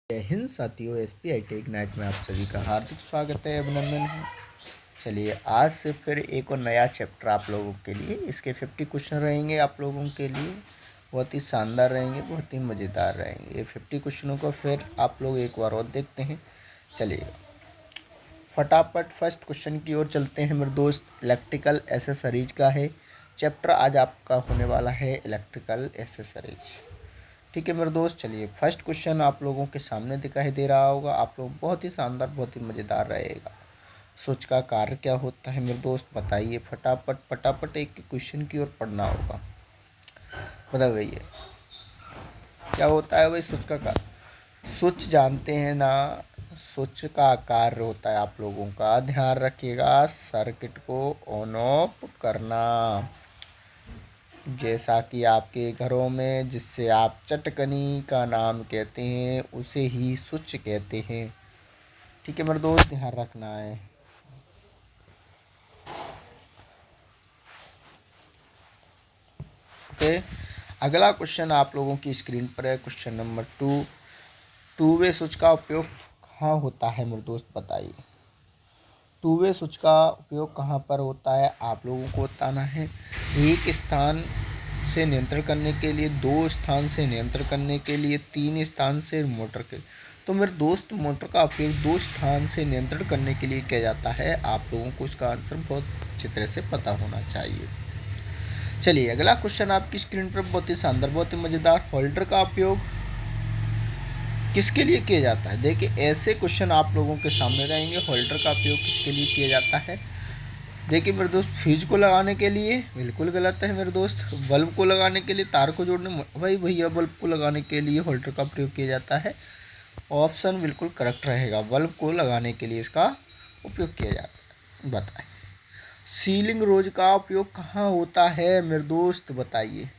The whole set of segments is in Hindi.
जय हिंद साथियों, SPI टेक नाइट में आप सभी का हार्दिक स्वागत है, अभिनंदन है। चलिए आज से फिर एक और नया चैप्टर आप लोगों के लिए, इसके 50 क्वेश्चन रहेंगे आप लोगों के लिए, बहुत ही शानदार रहेंगे, बहुत ही मज़ेदार रहेंगे। ये 50 क्वेश्चनों को फिर आप लोग एक बार और देखते हैं। चलिए फटाफट फर्स्ट क्वेश्चन की ओर चलते हैं मेरे दोस्त। इलेक्ट्रिकल एसेसरीज का है चैप्टर, आज आपका होने वाला है इलेक्ट्रिकल एसेसरीज। ठीक है मेरे दोस्त, चलिए फर्स्ट क्वेश्चन आप लोगों के सामने दिखाई दे रहा होगा। आप लोग बहुत ही शानदार, बहुत ही मज़ेदार रहेगा। स्विच का कार्य क्या होता है मेरे दोस्त, बताइए फटाफट फटाफट। एक क्वेश्चन की ओर पढ़ना होगा। बताइए भैया क्या होता है भाई स्विच का कार्य। स्विच जानते हैं ना, स्विच का कार्य होता है आप लोगों का, ध्यान रखिएगा, सर्किट को ऑन ऑफ करना। जैसा कि आपके घरों में जिससे आप चटकनी का नाम कहते हैं, उसे ही स्विच कहते हैं। ठीक है मेरे दोस्त, ध्यान रखना है। ओके, अगला क्वेश्चन आप लोगों की स्क्रीन पर है, क्वेश्चन नंबर 2। वे स्विच का उपयोग कहाँ होता है मेरे दोस्त, बताइए। वे स्विच का उपयोग कहाँ पर होता है आप लोगों को बताना है। एक स्थान से नियंत्रण करने के लिए, 2 स्थान से नियंत्रण करने के लिए, 3 स्थान से मोटर के। तो मेरे दोस्त मोटर का उपयोग 2 स्थान से नियंत्रण करने के लिए किया जाता है। आप लोगों को इसका आंसर बहुत अच्छी तरह से पता होना चाहिए। चलिए अगला क्वेश्चन आपकी स्क्रीन पर, बहुत ही शानदार, बहुत ही मज़ेदार। होल्डर का उपयोग किसके लिए किया जाता है। देखिए ऐसे क्वेश्चन आप लोगों के सामने रहेंगे। होल्डर का उपयोग किसके लिए किया जाता है। देखिए मेरे दोस्त, फ्यूज को लगाने के लिए बिल्कुल गलत है मेरे दोस्त। बल्ब को लगाने के लिए, तार को जोड़ने, भाई भैया बल्ब को लगाने के लिए होल्डर का प्रयोग किया जाता है। ऑप्शन बिल्कुल करेक्ट रहेगा, बल्ब को लगाने के लिए इसका उपयोग किया जाता है। बताइए सीलिंग रोज का उपयोग कहाँ होता है मेरे दोस्त, बताइए।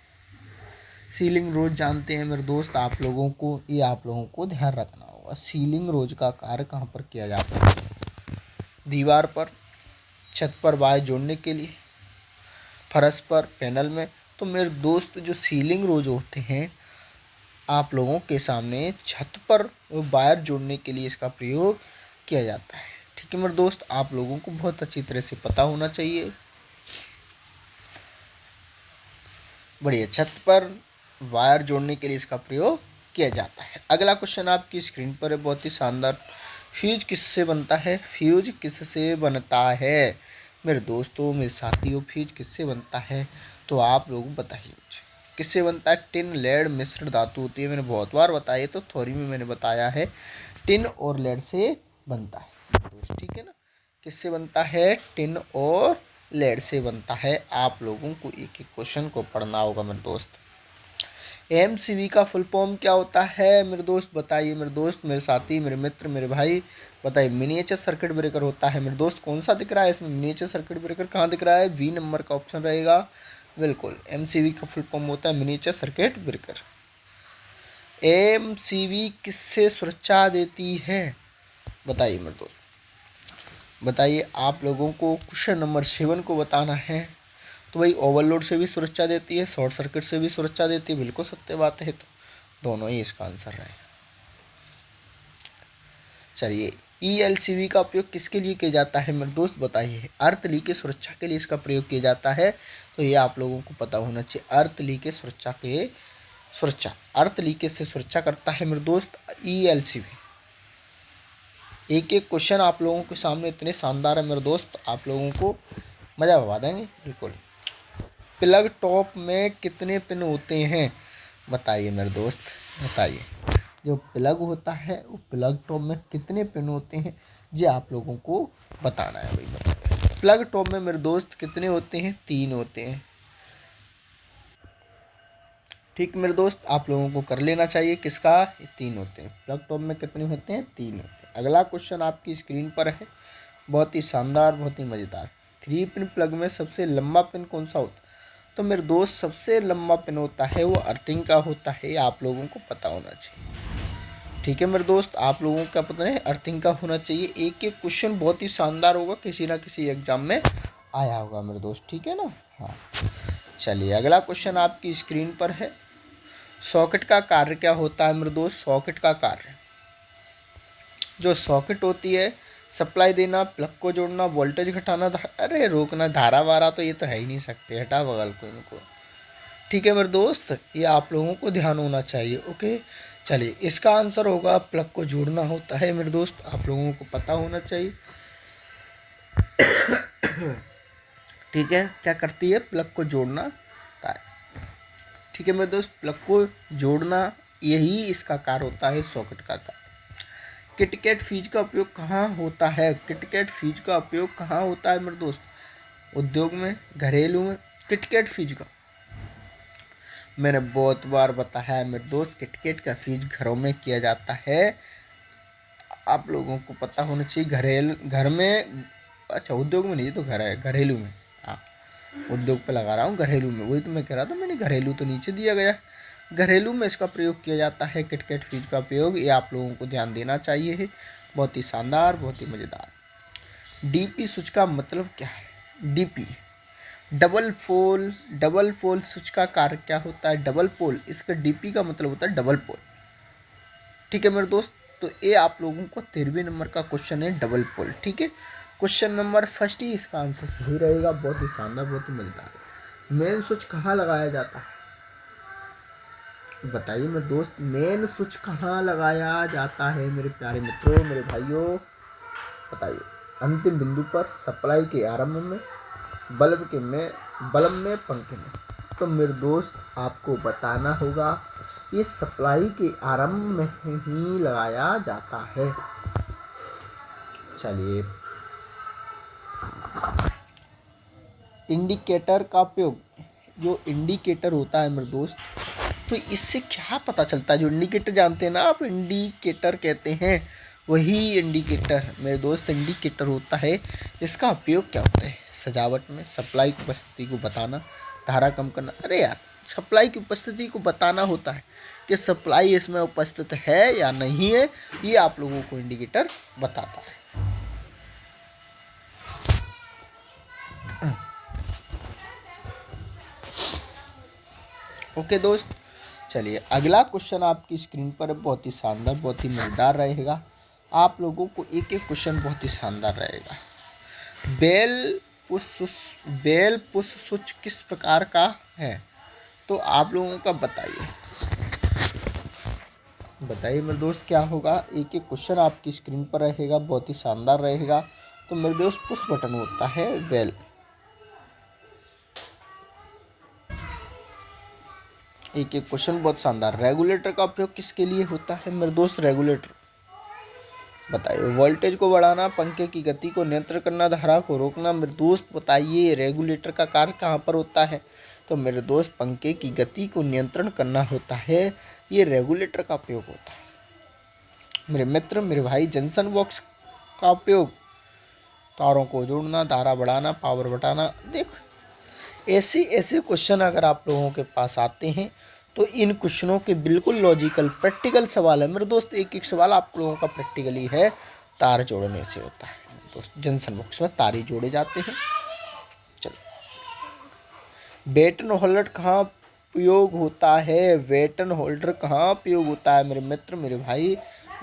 सीलिंग रोज जानते हैं मेरे दोस्त आप लोगों को, ये आप लोगों को ध्यान रखना होगा। सीलिंग रोज का कार्य कहाँ पर किया जाता है। दीवार पर, छत पर वायर जोड़ने के लिए, फर्श पर, पैनल में। तो मेरे दोस्त जो सीलिंग रोज होते हैं आप लोगों के सामने, छत पर वायर जोड़ने के लिए इसका प्रयोग किया जाता है। ठीक है मेरे दोस्त, आप लोगों को बहुत अच्छी तरह से पता होना चाहिए। बढ़िया, छत पर वायर जोड़ने के लिए इसका प्रयोग किया जाता है। अगला क्वेश्चन आपकी स्क्रीन पर है, बहुत ही शानदार। फ्यूज किससे बनता है। फ्यूज किससे बनता है मेरे दोस्तों, मेरे साथियों, फ्यूज किससे बनता है तो आप लोग बताइए मुझे किससे बनता है। टिन, लेड, मिश्र धातु होती है, मैंने बहुत बार बताया, तो थ्योरी में मैंने बताया है टिन और लेड से बनता है दोस्त। ठीक है ना, किससे बनता है, टिन और लेड से बनता है। आप लोगों को एक एक क्वेश्चन को पढ़ना होगा मेरे दोस्त। MCB का फुल फॉर्म क्या होता है मेरे दोस्त, बताइए मेरे दोस्त, मेरे साथी, मेरे मित्र, मेरे भाई, बताइए। मिनिएचर सर्किट ब्रेकर होता है मेरे दोस्त। कौन सा दिख रहा है इसमें, मिनिएचर सर्किट ब्रेकर कहाँ दिख रहा है, बी नंबर का ऑप्शन रहेगा बिल्कुल। MCB का फुल फॉर्म होता है मिनिएचर सर्किट ब्रेकर। MCB किससे सुरक्षा देती है, बताइए मेरे दोस्त, बताइए। आप लोगों को क्वेश्चन नंबर 7 को बताना है। तो भाई ओवरलोड से भी सुरक्षा देती है, शॉर्ट सर्किट से भी सुरक्षा देती है, बिल्कुल सत्य बात है। तो दोनों ही इसका आंसर रहेगा। चलिए ELCV का उपयोग किसके लिए किया जाता है मेरे दोस्त, बताइए। अर्थ लीकेज सुरक्षा के लिए इसका प्रयोग किया जाता है। तो ये आप लोगों को पता होना चाहिए। अर्थ लीकेज अर्थ लीकेज से सुरक्षा करता है मेरे दोस्त ELCV। एक एक क्वेश्चन आप लोगों के सामने इतने शानदार है मेरे दोस्त, आप लोगों को मज़ा बता देंगे बिल्कुल। प्लग टॉप में कितने पिन होते हैं, बताइए मेरे दोस्त, बताइए। जो प्लग होता है वो प्लग टॉप में कितने पिन होते हैं, ये आप लोगों को बताना है भाई, बताइए। प्लग टॉप में मेरे दोस्त कितने होते हैं, 3 होते हैं। ठीक मेरे दोस्त, आप लोगों को कर लेना चाहिए किसका, 3 होते हैं। प्लग टॉप में कितने होते हैं, 3 होते हैं। अगला क्वेश्चन आपकी स्क्रीन पर है, बहुत ही शानदार, बहुत ही मज़ेदार। 3 पिन प्लग में सबसे लंबा पिन कौन सा होता है। तो मेरे दोस्त सबसे लंबा पिन होता है वो अर्थिंग का होता है, आप लोगों को पता होना चाहिए। ठीक है मेरे दोस्त, आप लोगों का पता है अर्थिंग का होना चाहिए। एक एक क्वेश्चन बहुत ही शानदार होगा, किसी ना किसी एग्जाम में आया होगा मेरे दोस्त, ठीक है ना। हाँ चलिए अगला क्वेश्चन आपकी स्क्रीन पर है। सॉकेट का कार्य क्या होता है मेरे दोस्त, सॉकेट का कार्य, जो सॉकेट होती है, सप्लाई देना, प्लग को जोड़ना, वोल्टेज घटाना, अरे रोकना, धारा वारा तो ये तो है ही नहीं सकते, हटा बगल को इनको। ठीक है मेरे दोस्त, ये आप लोगों को ध्यान होना चाहिए। ओके, चलिए इसका आंसर होगा प्लग को जोड़ना होता है मेरे दोस्त, आप लोगों को पता होना चाहिए। ठीक है, क्या करती है, प्लग को जोड़ना होता है। ठीक है मेरे दोस्त, प्लग को जोड़ना यही इसका कार्य होता है, सॉकेट का कार्य। किटकैट फ्यूज का उपयोग कहाँ होता है, किटकैट फ्यूज का उपयोग कहाँ होता है मेरे दोस्त, उद्योग में, घरेलू में। किटकैट फ्यूज का मैंने बहुत बार बताया है मेरे दोस्त, किटकैट का फ्यूज घरों में किया जाता है, आप लोगों को पता होना चाहिए। घर में, अच्छा उद्योग में नहीं, तो घर है, घरेलू में। हाँ, उद्योग पे लगा रहा हूँ, घरेलू में, वही तो मैं कह रहा था, मैंने घरेलू तो नीचे दिया गया। घरेलू में इसका प्रयोग किया जाता है, किटकैट फ्यूज का प्रयोग, ये आप लोगों को ध्यान देना चाहिए है। बहुत ही शानदार, बहुत ही मज़ेदार। डीपी स्विच का मतलब क्या है, डीपी डबल पोल स्विच का कार्य क्या होता है, डबल पोल, इसका डीपी का मतलब होता है डबल पोल। ठीक है मेरे दोस्त, तो ये आप लोगों को 13वें नंबर का क्वेश्चन है, डबल पोल। ठीक है, क्वेश्चन नंबर फर्स्ट ही इसका आंसर सही रहेगा। बहुत ही शानदार, बहुत ही मजेदार। मेन स्विच कहाँ लगाया जाता है, बताइए मेरे दोस्त, मेन स्विच कहाँ लगाया जाता है मेरे प्यारे मित्रों, मेरे भाइयों, बताइए। अंतिम बिंदु पर, सप्लाई के आरंभ में, बल्ब में, पंखे में। तो मेरे दोस्त आपको बताना होगा, ये सप्लाई के आरंभ में ही लगाया जाता है। चलिए, इंडिकेटर का उपयोग, जो इंडिकेटर होता है मेरे दोस्त, तो इससे क्या पता चलता है, जो इंडिकेटर जानते हैं ना आप, इंडिकेटर कहते हैं, वही इंडिकेटर मेरे दोस्त इंडिकेटर होता है। इसका उपयोग क्या होता है, सजावट में, सप्लाई की उपस्थिति को बताना, धारा कम करना। अरे यार, सप्लाई की उपस्थिति को बताना होता है कि सप्लाई इसमें उपस्थित है या नहीं है, ये आप लोगों को इंडिकेटर बताता है। ओके दोस्त, चलिए अगला क्वेश्चन आपकी स्क्रीन पर बहुत ही शानदार, बहुत ही मज़ेदार रहेगा। आप लोगों को एक एक क्वेश्चन बहुत ही शानदार रहेगा। बेल पुश स्विच किस प्रकार का है, तो आप लोगों का बताइए मेरे दोस्त क्या होगा। एक एक क्वेश्चन आपकी स्क्रीन पर रहेगा, बहुत ही शानदार रहेगा। तो मेरे दोस्त पुश बटन होता है बेल। एक एक क्वेश्चन बहुत शानदार। रेगुलेटर का उपयोग किसके लिए होता है मेरे दोस्त, रेगुलेटर बताइए। वोल्टेज को बढ़ाना, पंखे की गति को नियंत्रण करना, धारा को रोकना। मेरे दोस्त बताइए, रेगुलेटर का कार्य कहाँ पर होता है, तो मेरे दोस्त पंखे की गति को नियंत्रण करना होता है, ये रेगुलेटर का उपयोग होता है। मेरे मित्र, मेरे भाई, जंक्शन बॉक्स का उपयोग, तारों को जोड़ना, धारा बढ़ाना, पावर बढ़ाना। देखो, ऐसे क्वेश्चन अगर आप लोगों के पास आते हैं तो इन क्वेश्चनों के बिल्कुल लॉजिकल प्रैक्टिकल सवाल है मेरे दोस्त। एक एक सवाल आप लोगों का प्रैक्टिकली है, तार जोड़ने से होता है दोस्त। जंक्शन बॉक्स में तारे जोड़े जाते हैं। चलो, बैटन होल्डर कहाँ उपयोग होता है, बैटन होल्डर कहाँ उपयोग होता है मेरे मित्र, मेरे भाई,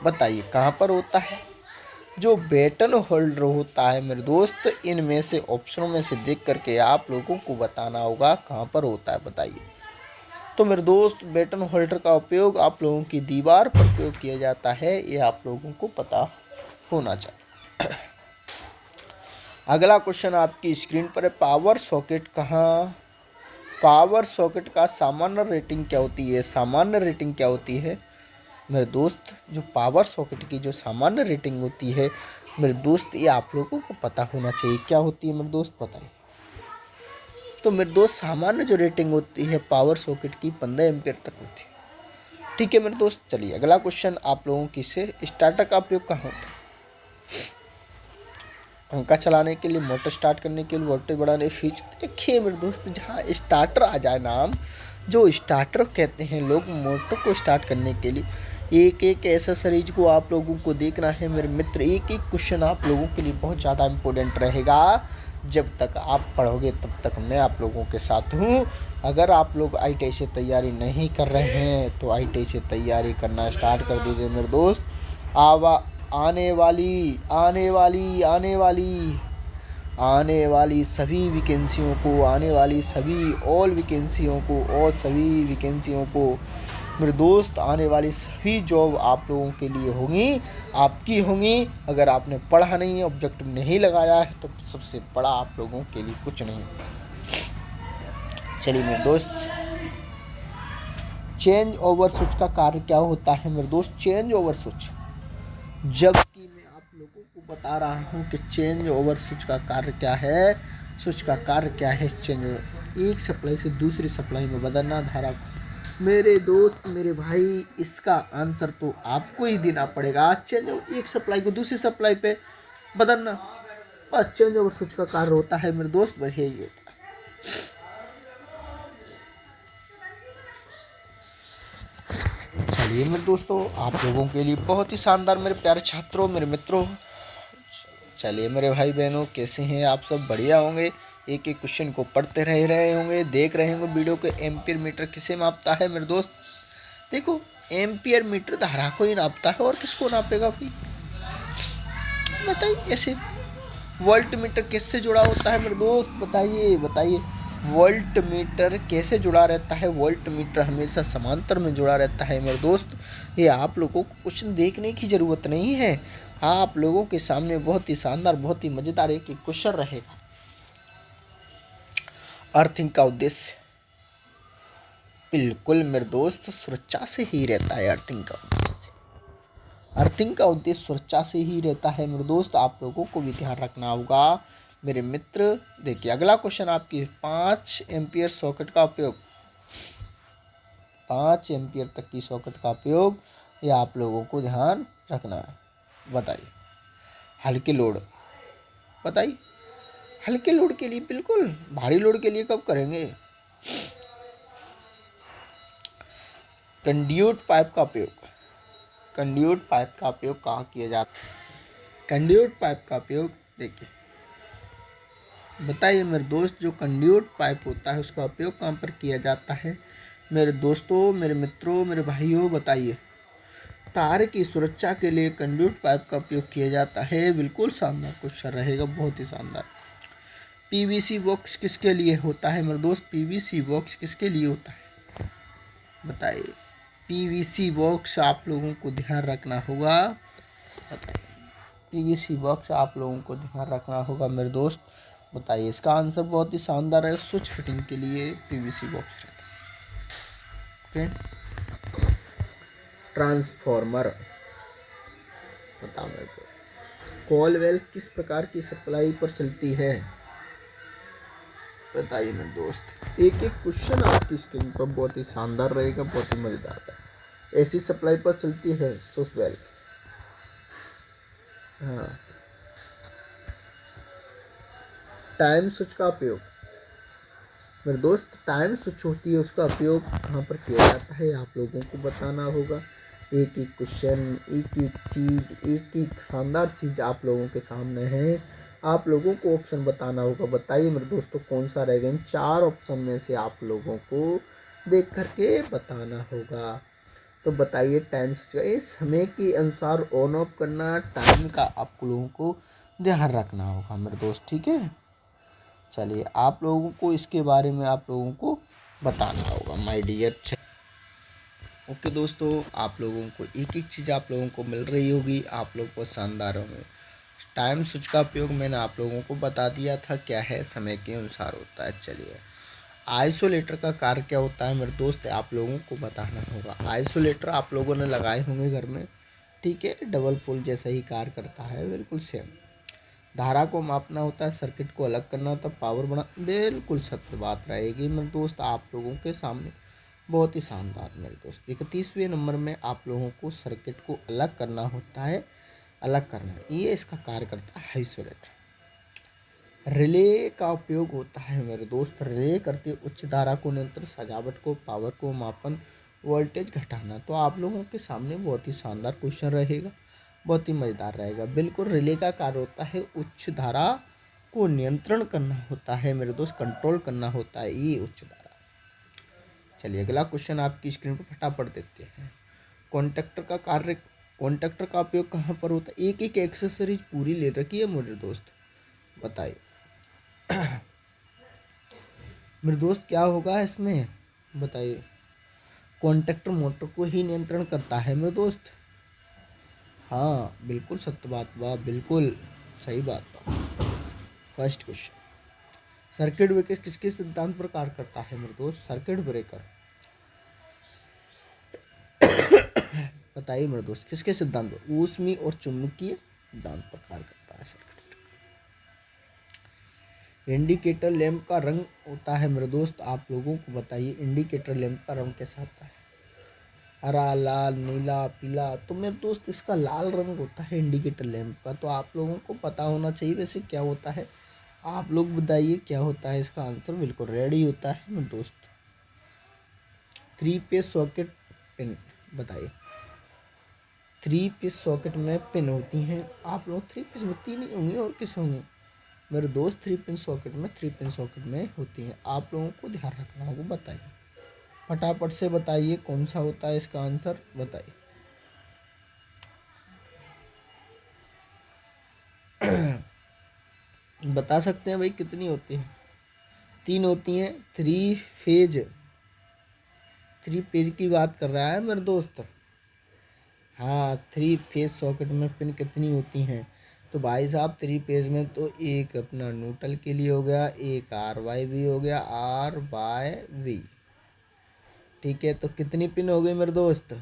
बताइए कहाँ पर होता है। जो बैटन होल्डर होता है मेरे दोस्त, इनमें से ऑप्शनों में से देख करके आप लोगों को बताना होगा कहाँ पर होता है, बताइए। तो मेरे दोस्त बैटन होल्डर का उपयोग आप लोगों की दीवार पर उपयोग किया जाता है, ये आप लोगों को पता होना चाहिए। अगला क्वेश्चन आपकी स्क्रीन पर है, पावर सॉकेट का सामान्य रेटिंग क्या होती है, सामान्य रेटिंग क्या होती है मेरे दोस्त। जो पावर सॉकेट की जो सामान्य रेटिंग होती है मेरे दोस्त, ये आप लोगों को पता होना चाहिए, क्या होती है मेरे दोस्त, बताइए। तो मेरे दोस्त सामान्य जो रेटिंग होती है पावर सॉकेट की 15 एम्पीयर तक होती है। ठीक है मेरे दोस्त, चलिए अगला क्वेश्चन आप लोगों की से, स्टार्टर का उपयोग कहाँ होता है। पंखा चलाने के लिए, मोटर स्टार्ट करने के लिए, वोल्टेज बढ़ाने, स्विच। देखिए मेरे दोस्त, जहाँ स्टार्टर आ जाए नाम, जो स्टार्टर कहते हैं लोग मोटर को स्टार्ट करने के लिए, एक एक एसेसरीज को आप लोगों को देखना है मेरे मित्र। एक एक क्वेश्चन आप लोगों के लिए बहुत ज़्यादा इम्पोर्टेंट रहेगा। जब तक आप पढ़ोगे तब तक मैं आप लोगों के साथ हूँ। अगर आप लोग ITI से तैयारी नहीं कर रहे हैं तो ITI से तैयारी करना स्टार्ट कर दीजिए मेरे दोस्त। आने वाली आने वाली आने वाली आने वाली सभी वैकेंसियों को, आने वाली सभी ऑल वैकेंसियों को और सभी वैकेंसियों को मेरे दोस्त, आने वाली सभी जॉब आप लोगों के लिए होंगी, आपकी होंगी। अगर आपने पढ़ा नहीं है, ऑब्जेक्टिव नहीं लगाया है, तो सबसे बड़ा आप लोगों के लिए कुछ नहीं। चलिए मेरे दोस्त, चेंज ओवर स्विच का कार्य क्या होता है मेरे दोस्त? चेंज ओवर स्विच, जबकि मैं आप लोगों को बता रहा हूँ कि चेंज ओवर स्विच का कार्य क्या है। स्विच का कार्य क्या है? चेंज एक सप्लाई से दूसरी सप्लाई में बदलना धारा। मेरे दोस्त, मेरे भाई, इसका आंसर तो आपको ही देना पड़ेगा। चेंज एक सप्लाई को दूसरी सप्लाई पे बदलना, बस चेंज ओवर स्विच का कार्य होता है मेरे दोस्त, बस यही होता है। चलिए मेरे दोस्तों, आप लोगों के लिए बहुत ही शानदार, मेरे प्यारे छात्रों, मेरे मित्रों। चलिए मेरे भाई बहनों, कैसे हैं आप सब? बढ़िया होंगे। एक एक क्वेश्चन को पढ़ते रहे होंगे, देख रहे होंगे वीडियो को। एम्पियर मीटर किसे मापता है मेरे दोस्त? देखो, एम्पियर मीटर धारा को ही नापता है, और किसको नापेगा भाई? बताइए। ऐसे वोल्ट मीटर किससे जुड़ा होता है मेरे दोस्त? बताइए बताइए। वोल्ट मीटर कैसे जुड़ा रहता है? वोल्ट मीटर हमेशा समांतर में जुड़ा रहता है मेरे दोस्त। ये आप लोगों को क्वेश्चन देखने की ज़रूरत नहीं है। आप लोगों के सामने बहुत ही शानदार, बहुत ही मज़ेदार एक क्वेश्चन रहेगा। अर्थिंग का उद्देश्य बिल्कुल मेरे दोस्त सुरक्षा से ही रहता है। अर्थिंग का उद्देश्य सुरक्षा से ही रहता है मेरे दोस्त। आप लोगों को भी ध्यान रखना होगा मेरे मित्र। देखिए अगला क्वेश्चन आपकी, 5 एम्पियर सॉकेट का उपयोग, 5 एम्पियर तक की सॉकेट का उपयोग, ये आप लोगों को ध्यान रखना है। बताइए। हल्के लोड, बताइए। हल्के लोड के लिए बिल्कुल, भारी लोड के लिए कब करेंगे? कंड्यूट पाइप का उपयोग, कंड्यूट पाइप का उपयोग कहाँ किया जाता है? कंड्यूट पाइप का उपयोग, देखिए बताइए मेरे दोस्त, जो कंड्यूट पाइप होता है उसका उपयोग कहाँ पर किया जाता है मेरे दोस्तों, मेरे मित्रों, मेरे भाइयों? बताइए। तार की सुरक्षा के लिए कंड्यूट पाइप का उपयोग किया जाता है। बिल्कुल शानदार क्वेश्चन रहेगा, बहुत ही शानदार। पीवीसी बॉक्स किसके लिए होता है मेरे दोस्त? पीवीसी बॉक्स किसके लिए होता है? बताइए। पीवीसी बॉक्स आप लोगों को ध्यान रखना होगा। बताइए। पीवीसी बॉक्स आप लोगों को ध्यान रखना होगा मेरे दोस्त। बताइए। इसका आंसर बहुत ही शानदार है। स्विच फिटिंग के लिए पीवीसी बॉक्स रहता है। ओके। ट्रांसफॉर्मर, बताओ मेरे को। कॉलवेल किस प्रकार की सप्लाई पर चलती है? बताइए मेरे दोस्त। एक एक क्वेश्चन आपकी स्क्रीन पर बहुत ही शानदार रहेगा, बहुत ही मजेदार है। ऐसी सप्लाई पर चलती है सोसवेल। हाँ। टाइम स्विच का उपयोग मेरे दोस्त, टाइम स्विच होती है, उसका उपयोग कहाँ पर किया जाता है आप लोगों को बताना होगा। एक एक क्वेश्चन, एक एक चीज़, एक एक शानदार चीज़ आप लोगों के सामने है। आप लोगों को ऑप्शन बताना होगा। बताइए मेरे दोस्तों, कौन सा रहेगा? इन 4 ऑप्शन में से आप लोगों को देख करके बताना होगा। तो बताइए। टाइम स्विच का इस समय के अनुसार ऑन ऑफ करना, टाइम का आप लोगों को ध्यान रखना होगा मेरे दोस्त, ठीक है। चलिए, आप लोगों को इसके बारे में आप लोगों को बताना होगा माय डियर। ओके दोस्तों, आप लोगों को एक एक चीज़ आप लोगों को मिल रही होगी, आप लोग को शानदार होंगे। टाइम स्विच का उपयोग मैंने आप लोगों को बता दिया था, क्या है, समय के अनुसार होता है। चलिए, आइसोलेटर का कार्य क्या होता है मेरे दोस्त? आप लोगों को बताना होगा। आइसोलेटर आप लोगों ने लगाए होंगे घर में, ठीक है। डबल पोल जैसा ही कार्य करता है, बिल्कुल सेम। धारा को मापना होता है, सर्किट को अलग करना होता है, पावर बना, बिल्कुल सत्य बात रहेगी मेरे दोस्त आप लोगों के सामने। बहुत ही शानदार मेरे दोस्त। 31वें नंबर में आप लोगों को सर्किट को अलग करना होता है, अलग करना, ये इसका कार्य करता है आइसोलेटर। रिले का उपयोग होता है मेरे दोस्त। रिले करते उच्च धारा को नियंत्रण, सजावट को, पावर को मापन, वोल्टेज घटाना। तो आप लोगों के सामने बहुत ही शानदार क्वेश्चन रहेगा, बहुत ही मज़ेदार रहेगा। बिल्कुल, रिले का कार्य होता है उच्च धारा को नियंत्रण करना होता है मेरे दोस्त, कंट्रोल करना होता है ये उच्च धारा। चलिए, अगला क्वेश्चन आपकी स्क्रीन पर फटाफट देखते हैं। कॉन्टैक्टर का कार्य कॉन्टैक्टर का उपयोग कहाँ पर होता है? एक एक एक्सेसरीज पूरी ले रखी है मेरे दोस्त, बताइए मेरे दोस्त क्या होगा इसमें, बताइए। कॉन्टैक्टर मोटर को ही नियंत्रण करता है मेरे दोस्त। हाँ बिल्कुल सत्य बात, वाह बिल्कुल सही बात बा। फर्स्ट क्वेश्चन, सर्किट ब्रेकर किसके सिद्धांत पर कार्य करता है मेरे दोस्त? सर्किट ब्रेकर बताइए मेरे दोस्त, किसके सिद्धांत पर? ऊष्मीय और चुंबकीय सिद्धांत पर कार्य करता है सर्किट। इंडिकेटर लैंप का रंग होता है मेरे दोस्त, आप लोगों को बताइए इंडिकेटर लैंप का रंग कैसा होता है? हरा, लाल, नीला, पीला। तो मेरे दोस्त इसका लाल रंग होता है इंडिकेटर लैंप का, तो आप लोगों को पता होना चाहिए वैसे क्या होता है। आप लोग बताइए क्या होता है इसका आंसर? बिल्कुल रेड ही होता है मेरे दोस्त। 3 पीस सॉकेट पिन, बताइए। 3 पीस सॉकेट में पिन होती हैं, आप लोग 3 पीस में 3 ही होंगी और किस होंगी मेरे दोस्त? 3 पिन सॉकेट में होती हैं, आप लोगों को ध्यान रखना होगा। बताइए फटाफट से बताइए कौन सा होता है इसका आंसर, बताइए। बता सकते हैं भाई कितनी होती है? 3 होती हैं। 3 पेज की बात कर रहा है मेरे दोस्त। हाँ 3 फेज सॉकेट में पिन कितनी होती हैं? तो भाई साहब 3 पेज में तो एक अपना न्यूट्रल के लिए हो गया, एक आर वाई भी हो गया, आर वाई वी, ठीक है। तो कितनी पिन हो गई मेरे दोस्त?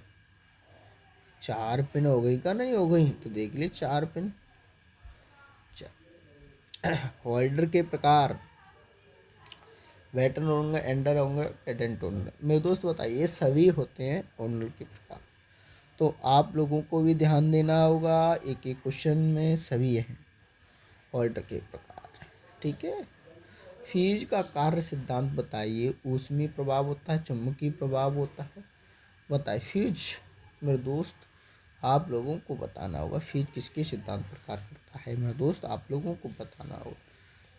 4 पिन हो गई का नहीं हो गई? तो देख लीजिए 4 पिन। होल्डर के प्रकार वेटन होंगे, एंडर होंगे, पेटेंट होंगे। मेरे दोस्त बताइए ये सभी होते हैं होल्डर के प्रकार, तो आप लोगों को भी ध्यान देना होगा। एक एक क्वेश्चन में सभी हैं होल्डर के प्रकार, ठीक है। फ्यूज का कार्य सिद्धांत बताइए। ऊष्मीय प्रभाव होता है, चुंबकीय प्रभाव होता है, बताइए फ्यूज। मेरे दोस्त आप लोगों को बताना होगा फ्यूज किसके सिद्धांत पर कार्य करता है मेरे दोस्त, आप लोगों को बताना होगा।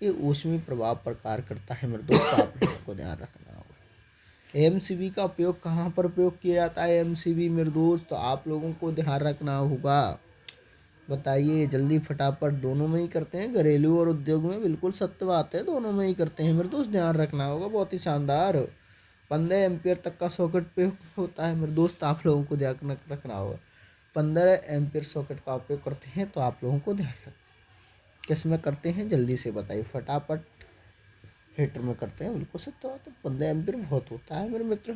ये ऊष्मीय प्रभाव पर कार्य करता है मेरे दोस्त, आप लोगों को ध्यान रखना होगा। एमसीबी का उपयोग कहाँ पर उपयोग किया जाता है? एमसीबी मेरे दोस्त तो आप लोगों को ध्यान रखना होगा, बताइए जल्दी फटाफट। दोनों में ही करते हैं, घरेलू और उद्योग में, बिल्कुल सत्य बात है, दोनों में ही करते हैं मेरे दोस्त, ध्यान रखना होगा। बहुत ही शानदार। 15 एम्पियर तक का सॉकेट पे होता है मेरे दोस्त, आप लोगों को ध्यान रखना होगा। 15 एम्पियर सॉकेट का उपयोग करते हैं, तो आप लोगों को ध्यान रखना। किस में करते हैं जल्दी से बताइए फटाफट। हीटर में करते हैं, बिल्कुल सत्य बात है। 15 एम्पियर बहुत होता है मेरे मित्र।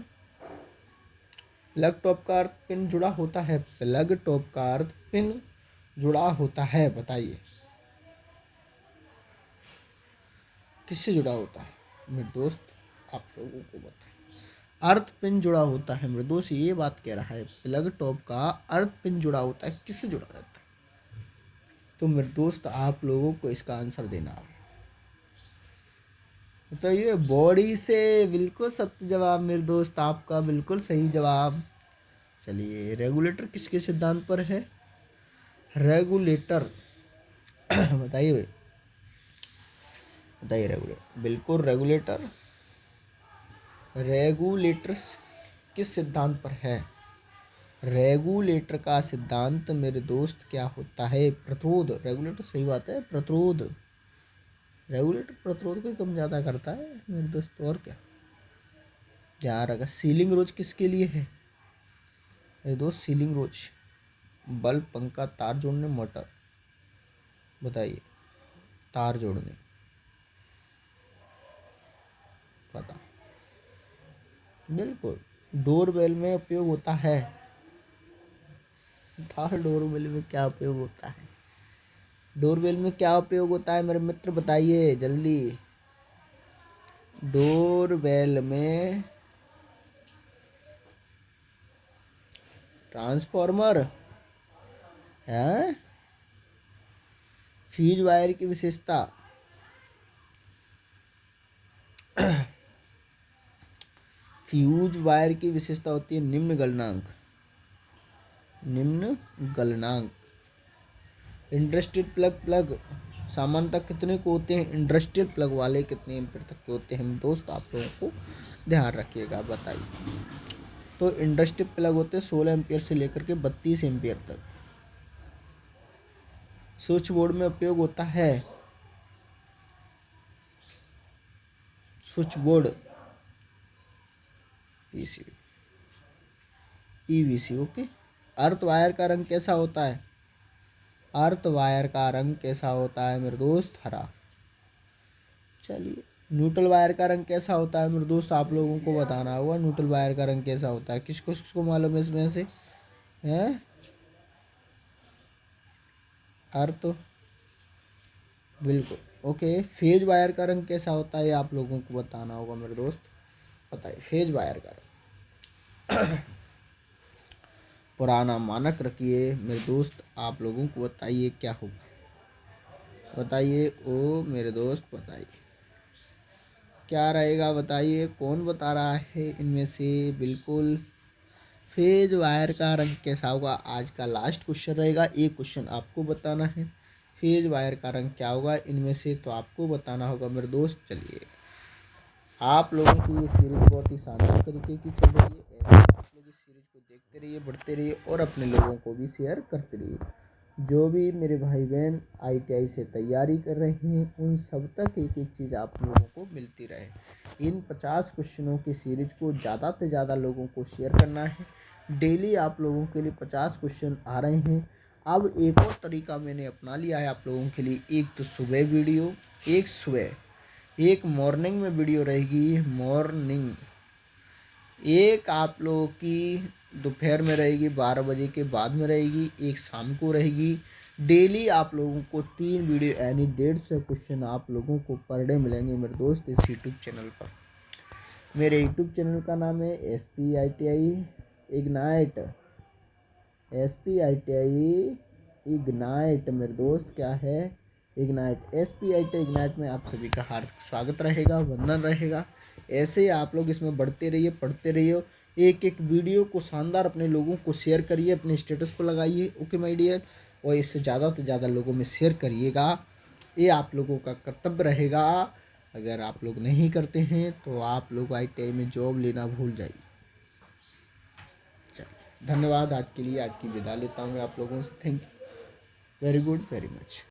प्लग टॉप का अर्थ पिन जुड़ा होता है, प्लग टॉप का अर्थ पिन जुड़ा होता है, बताइए किससे जुड़ा होता है मेरे दोस्त, आप लोगों को बताइए। अर्थ पिन जुड़ा होता है मेरे दोस्त, ये बात कह रहा है। प्लग टॉप का अर्थ पिन जुड़ा होता है, किससे जुड़ा रहता है? तो मेरे दोस्त आप लोगों को इसका आंसर देना है, तो ये बॉडी से। बिल्कुल सत्य जवाब मेरे दोस्त, आपका बिल्कुल सही जवाब। चलिए रेगुलेटर किसके सिद्धांत पर है? रेगुलेटर बताइए भाई, बताइए। रेगुलेटर बिल्कुल रेगुलेटर किस सिद्धांत पर है? रेगुलेटर का सिद्धांत मेरे दोस्त क्या होता है? प्रतिरोध। रेगुलेटर सही बात है, प्रतिरोध। रेगुलेटर प्रतिरोध को कम ज़्यादा करता है मेरे दोस्त, और क्या ध्यान रखा। सीलिंग रोज किसके लिए है मेरे दोस्त? सीलिंग रोज बल्ब, पंखा, तार जोड़ने, मोटर, बताइए। तार जोड़ने, पता बिल्कुल। डोरबेल में उपयोग होता है, तार डोरबेल में क्या उपयोग होता है? डोरबेल में क्या उपयोग होता है मेरे मित्र, बताइए जल्दी। डोरबेल में ट्रांसफॉर्मर है। फ्यूज वायर की विशेषता, फ्यूज वायर की विशेषता होती है निम्न गलनांक। इंडस्ट्रियल प्लग सामान्यतः कितने को होते हैं? इंडस्ट्रियल प्लग वाले कितने एम्पीयर तक के होते हैं दोस्त, आप लोगों को ध्यान रखिएगा, बताइए। तो इंडस्ट्रियल प्लग होते हैं 16 एम्पीयर से लेकर के 32 एम्पीयर तक, स्विच बोर्ड में उपयोग होता है। Switch board PCB, PVC. Okay. Earth wire का रंग कैसा होता है? अर्थ वायर का रंग कैसा होता है मेरे दोस्त? हरा। चलिए, न्यूट्रल वायर का रंग कैसा होता है मेरे दोस्त? आप लोगों को बताना होगा न्यूट्रल वायर का रंग कैसा होता है। किसको किसको मालूम है इसमें से? हैं? अर्थ, बिल्कुल। ओके। फेज वायर का रंग कैसा होता है? आप लोगों को बताना होगा मेरे दोस्त। बताइए फेज वायर का रंग। पुराना मानक रखिए मेरे दोस्त। आप लोगों को बताइए क्या होगा। बताइए ओ मेरे दोस्त, बताइए क्या रहेगा। बताइए कौन बता रहा है इनमें से? बिल्कुल। फेज वायर का रंग कैसा होगा? आज का लास्ट क्वेश्चन रहेगा। एक क्वेश्चन आपको बताना है, फेज वायर का रंग क्या होगा इनमें से, तो आपको बताना होगा मेरे दोस्त। चलिए, आप लोगों की ये सीरीज बहुत ही शानदार तरीके की चल रही है। ऐसे आप लोग इस सीरीज को देखते रहिए, बढ़ते रहिए और अपने लोगों को भी शेयर करते रहिए। जो भी मेरे भाई बहन आईटीआई से तैयारी कर रहे हैं उन सब तक एक एक चीज़ आप लोगों को मिलती रहे। इन 50 क्वेश्चनों की सीरीज को ज़्यादा से ज़्यादा लोगों को शेयर करना है। डेली आप लोगों के लिए 50 क्वेश्चन आ रहे हैं। अब एक और तरीका मैंने अपना लिया है आप लोगों के लिए। एक तो सुबह वीडियो, एक सुबह, एक मॉर्निंग में वीडियो रहेगी, मॉर्निंग। एक आप लोगों की दोपहर में रहेगी, 12 बजे के बाद में रहेगी, एक शाम को रहेगी। डेली आप लोगों को 3 वीडियो यानी 150 क्वेश्चन आप लोगों को पर डे मिलेंगे मेरे दोस्त इस यूट्यूब चैनल पर। मेरे यूट्यूब चैनल का नाम है SPITI इग्नाइट। SPITI इग्नाइट मेरे दोस्त, क्या है? इग्नाइट। SPITI इग्नाइट में आप सभी का हार्दिक स्वागत रहेगा, वंदन रहेगा। ऐसे ही आप लोग इसमें बढ़ते रहिए, पढ़ते रहिए। एक एक वीडियो को शानदार अपने लोगों को शेयर करिए, अपने स्टेटस पर लगाइए। Okay my dear. और इससे ज़्यादा से ज़्यादा लोगों में शेयर करिएगा, ये आप लोगों का कर्तव्य रहेगा। अगर आप लोग नहीं करते हैं तो आप लोग ITI में जॉब लेना भूल जाइए। चलिए, धन्यवाद आज के लिए। आज की विदा लेता हूँ मैं आप लोगों से। Thank you very good very much.